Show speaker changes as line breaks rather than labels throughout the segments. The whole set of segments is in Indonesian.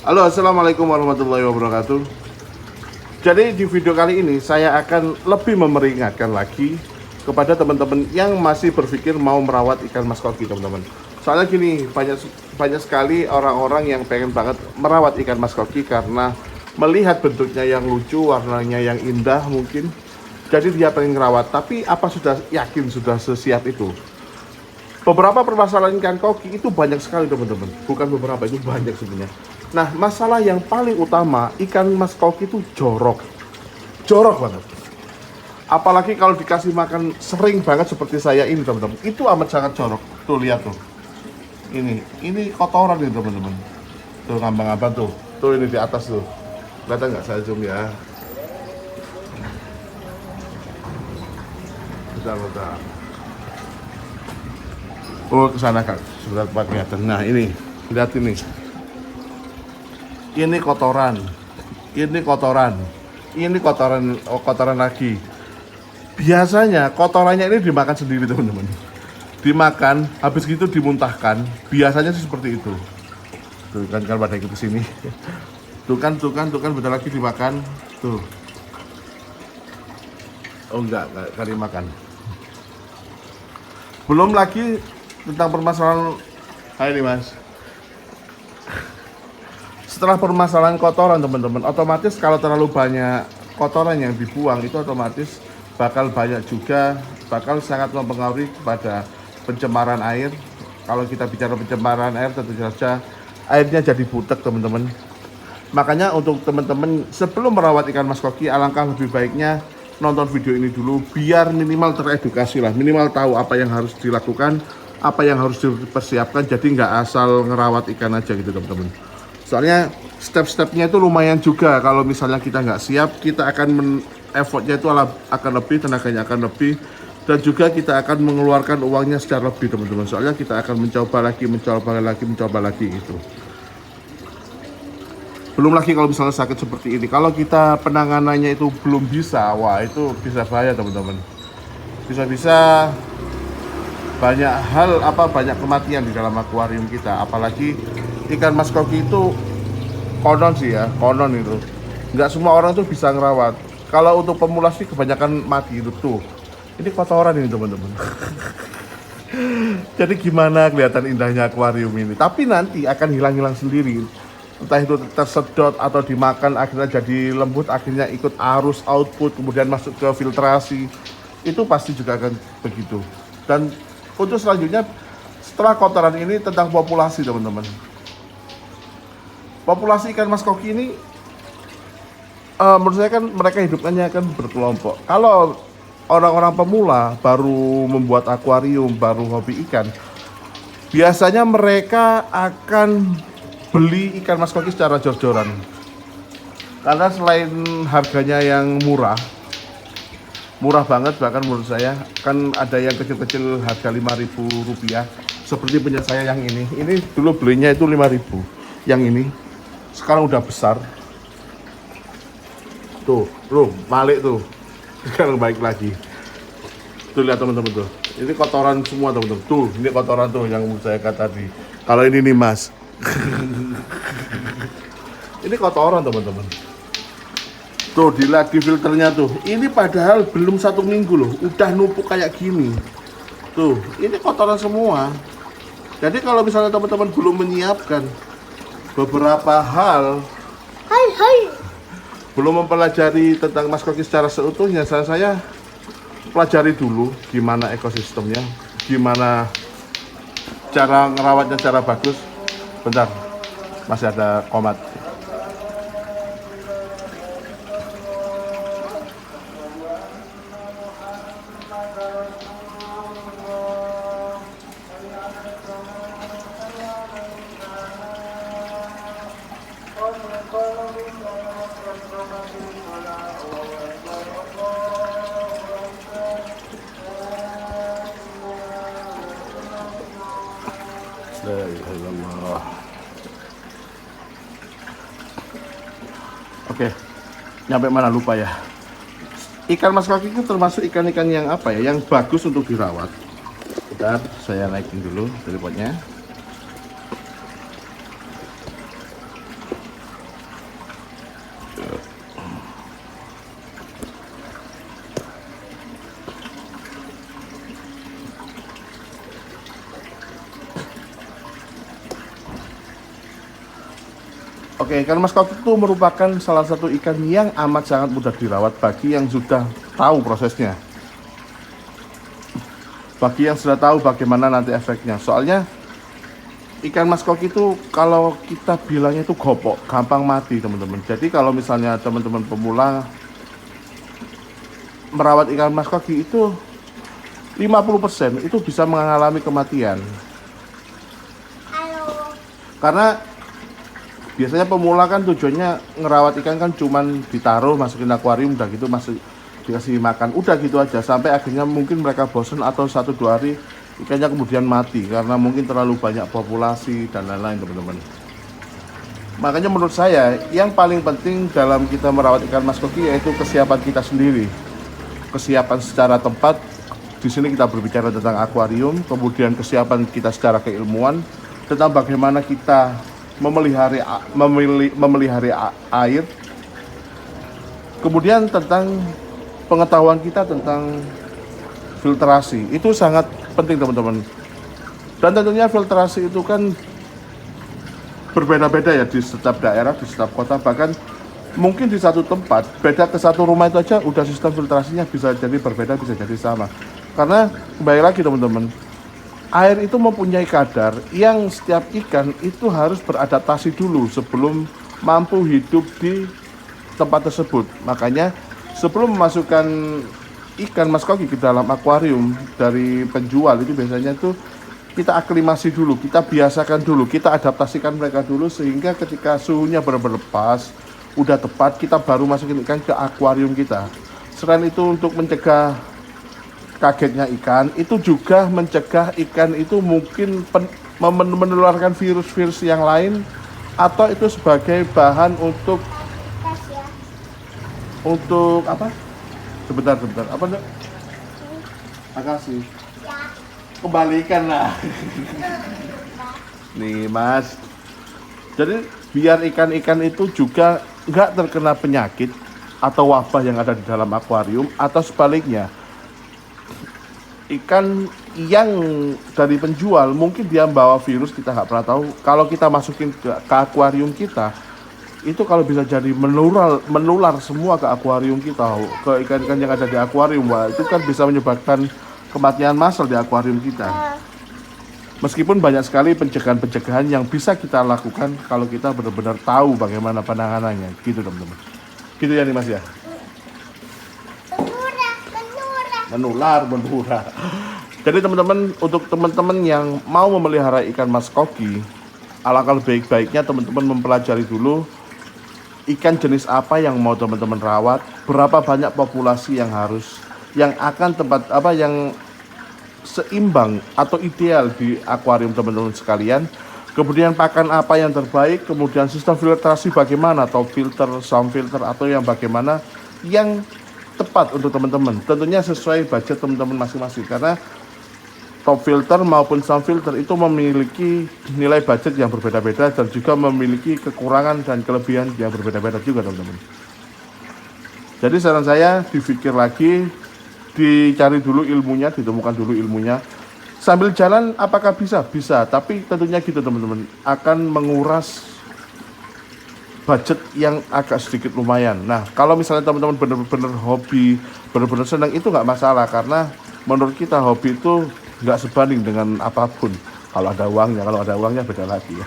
Halo, assalamualaikum warahmatullahi wabarakatuh. Jadi di video kali ini saya akan lebih memperingatkan lagi kepada teman-teman yang masih berpikir mau merawat ikan mas koki, teman-teman. Soalnya gini, banyak sekali orang-orang yang pengen banget merawat ikan mas koki karena melihat bentuknya yang lucu, warnanya yang indah mungkin. Jadi dia pengen merawat, tapi apa sudah yakin sudah sesiap itu? Beberapa permasalahan ikan koki itu banyak sekali, teman-teman. Bukan beberapa, itu banyak sebenarnya. Nah, masalah yang paling utama ikan mas koki itu jorok. Jorok banget. Apalagi kalau dikasih makan sering banget seperti saya ini, teman-teman. Itu amat sangat jorok. Tuh, lihat tuh. Ini kotoran nih, teman-teman. Tuh, ngambang-ngambang tuh. Tuh, ini di atas tuh. Kelihatan nggak, saya zoom ya? Bentar. Oh, kesana kak, sudah tempat kelihatan. Nah, ini, lihat ini. Ini kotoran, ini kotoran lagi. Biasanya kotorannya ini dimakan sendiri, teman-teman. Dimakan, habis gitu dimuntahkan. Biasanya sih seperti itu. Tuh kan pada ikut sini. Tuh kan, bentar lagi dimakan. Tuh. Oh enggak dimakan. Belum lagi tentang permasalahan. Hai nih mas. Setelah permasalahan kotoran, teman-teman, otomatis kalau terlalu banyak kotoran yang dibuang itu otomatis bakal banyak juga, bakal sangat mempengaruhi kepada pencemaran air. Kalau kita bicara pencemaran air, tentu saja airnya jadi butek, teman-teman. Makanya untuk teman-teman sebelum merawat ikan mas koki, alangkah lebih baiknya nonton video ini dulu biar minimal teredukasi lah, minimal tahu apa yang harus dilakukan, apa yang harus dipersiapkan. Jadi nggak asal ngerawat ikan aja gitu, teman-teman. Soalnya step-stepnya itu lumayan juga. Kalau misalnya kita nggak siap, kita akan effortnya itu akan lebih, tenaganya akan lebih, dan juga kita akan mengeluarkan uangnya secara lebih, teman-teman. Soalnya kita akan mencoba lagi gitu. Belum lagi kalau misalnya sakit seperti ini, kalau kita penanganannya itu belum bisa, wah itu bisa bahaya, teman-teman. Bisa-bisa banyak kematian di dalam akuarium kita. Apalagi ikan mas koki itu konon itu nggak semua orang tuh bisa ngerawat. Kalau untuk pemula sih kebanyakan mati itu tuh. Ini kotoran ini, teman-teman. Jadi gimana kelihatan indahnya akuarium ini, tapi nanti akan hilang sendiri. Entah itu tersedot atau dimakan akhirnya jadi lembut, akhirnya ikut arus output kemudian masuk ke filtrasi. Itu pasti juga akan begitu. Dan untuk selanjutnya setelah kotoran ini tentang populasi, teman-teman. Populasi ikan mas koki ini menurut saya kan mereka hidupnya kan berkelompok. Kalau orang-orang pemula baru membuat akuarium, baru hobi ikan, biasanya mereka akan beli ikan mas koki secara jor-joran. Karena selain harganya yang murah banget, bahkan menurut saya kan ada yang kecil-kecil harga Rp5.000. Seperti punya saya yang ini dulu belinya itu 5.000. Yang ini sekarang udah besar. Tuh, loh, balik tuh. Sekarang baik lagi. Tuh lihat, teman-teman tuh. Ini kotoran semua, teman-teman. Tuh, ini kotoran tuh yang saya kata tadi. Kalau ini nih, Mas. Ini kotoran, teman-teman. Tuh, dilihat di filternya tuh. Ini padahal belum 1 minggu loh, udah numpuk kayak gini. Tuh, ini kotoran semua. Jadi kalau misalnya teman-teman belum menyiapkan beberapa hal, belum mempelajari tentang mas koki secara seutuhnya, saya pelajari dulu gimana ekosistemnya, gimana cara ngerawatnya secara bagus. Bentar, masih ada komat. La ilaha illallah. Oke, nyampe mana lupa ya. Ikan mas koki itu termasuk ikan-ikan yang apa ya, yang bagus untuk dirawat. Bentar, saya naikin dulu tripodnya. Oke, ikan mas koki itu merupakan salah satu ikan yang amat sangat mudah dirawat bagi yang sudah tahu prosesnya. Bagi yang sudah tahu bagaimana nanti efeknya. Soalnya ikan mas koki itu kalau kita bilangnya itu gopok, gampang mati teman-teman. Jadi kalau misalnya teman-teman pemula merawat ikan mas koki itu 50% itu bisa mengalami kematian. Karena biasanya pemula kan tujuannya ngerawat ikan kan cuman ditaruh, masukin akuarium, udah gitu masuk dikasih makan, udah gitu aja sampai akhirnya mungkin mereka bosan atau 1-2 hari ikannya kemudian mati karena mungkin terlalu banyak populasi dan lain-lain teman-teman. Makanya menurut saya yang paling penting dalam kita merawat ikan mas koki yaitu kesiapan kita sendiri, kesiapan secara tempat. Di sini kita berbicara tentang akuarium, kemudian kesiapan kita secara keilmuan tentang bagaimana kita memelihara air, kemudian tentang pengetahuan kita tentang filtrasi. Itu sangat penting teman-teman. Dan tentunya filtrasi itu kan berbeda-beda ya di setiap daerah, di setiap kota, bahkan mungkin di satu tempat beda ke satu rumah itu aja udah sistem filtrasinya bisa jadi berbeda, bisa jadi sama. Karena kembali lagi teman-teman, air itu mempunyai kadar yang setiap ikan itu harus beradaptasi dulu sebelum mampu hidup di tempat tersebut. Makanya sebelum memasukkan ikan mas koki ke dalam akuarium dari penjual itu biasanya tuh kita aklimasi dulu, kita biasakan dulu, kita adaptasikan mereka dulu sehingga ketika suhunya benar-benar pas, udah tepat, kita baru masukin ikan ke akuarium kita. Selain itu untuk mencegah kagetnya ikan, itu juga mencegah ikan itu mungkin menularkan virus-virus yang lain atau itu sebagai bahan untuk apa? Sebentar, apa enggak? Makasih. Kembalikan lah. Nih mas. Jadi biar ikan-ikan itu juga nggak terkena penyakit atau wabah yang ada di dalam akuarium atau sebaliknya. Ikan yang dari penjual mungkin dia membawa virus, kita nggak pernah tahu. Kalau kita masukin ke akuarium kita, itu kalau bisa jadi menular semua ke akuarium kita, ke ikan-ikan yang ada di akuarium. Wah, itu kan bisa menyebabkan kematian massal di akuarium kita. Meskipun banyak sekali pencegahan-pencegahan yang bisa kita lakukan kalau kita benar-benar tahu bagaimana penanganannya, gitu teman-teman. Gitu ya nih mas ya. Menular. Jadi teman-teman, untuk teman-teman yang mau memelihara ikan mas koki, alangkah baik-baiknya teman-teman mempelajari dulu ikan jenis apa yang mau teman-teman rawat, berapa banyak populasi yang akan yang seimbang atau ideal di akuarium teman-teman sekalian. Kemudian pakan apa yang terbaik, kemudian sistem filtrasi bagaimana, atau filter, sound filter, atau yang bagaimana yang tepat untuk teman-teman. Tentunya sesuai budget teman-teman masing-masing, karena top filter maupun sound filter itu memiliki nilai budget yang berbeda-beda dan juga memiliki kekurangan dan kelebihan yang berbeda-beda juga teman-teman. Jadi saran saya dipikir lagi, dicari dulu ilmunya, ditemukan dulu ilmunya. Sambil jalan apakah bisa? Bisa, tapi tentunya gitu teman-teman, akan menguras budget yang agak sedikit lumayan. Nah, kalau misalnya teman-teman benar-benar hobi, benar-benar senang, itu nggak masalah, karena menurut kita hobi itu nggak sebanding dengan apapun. Kalau ada uangnya beda lagi ya.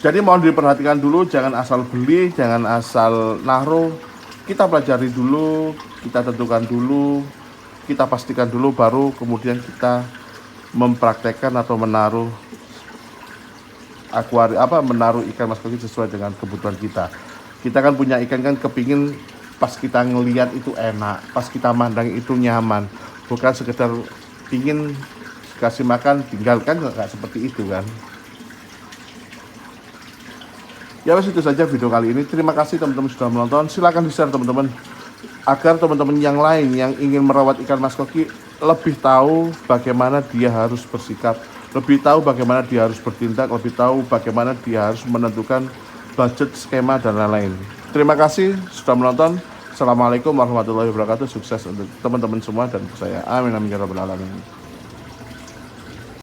Jadi mohon diperhatikan dulu, jangan asal beli, jangan asal naruh. Kita pelajari dulu, kita tentukan dulu, kita pastikan dulu, baru kemudian kita mempraktekkan atau menaruh menaruh ikan mas koki sesuai dengan kebutuhan kita. Kita kan punya ikan kan kepingin pas kita ngelihat itu enak, pas kita mandang itu nyaman, bukan sekedar pingin kasih makan tinggalkan, nggak seperti itu kan. Ya wes, itu saja video kali ini. Terima kasih teman-teman sudah menonton. Silahkan di-share teman-teman, agar teman-teman yang lain yang ingin merawat ikan mas koki lebih tahu bagaimana dia harus bersikap, lebih tahu bagaimana dia harus bertindak, lebih tahu bagaimana dia harus menentukan budget, skema, dan lain-lain. Terima kasih sudah menonton. Assalamualaikum warahmatullahi wabarakatuh. Sukses untuk teman-teman semua dan untuk saya. Amin amin ya rabbal alamin.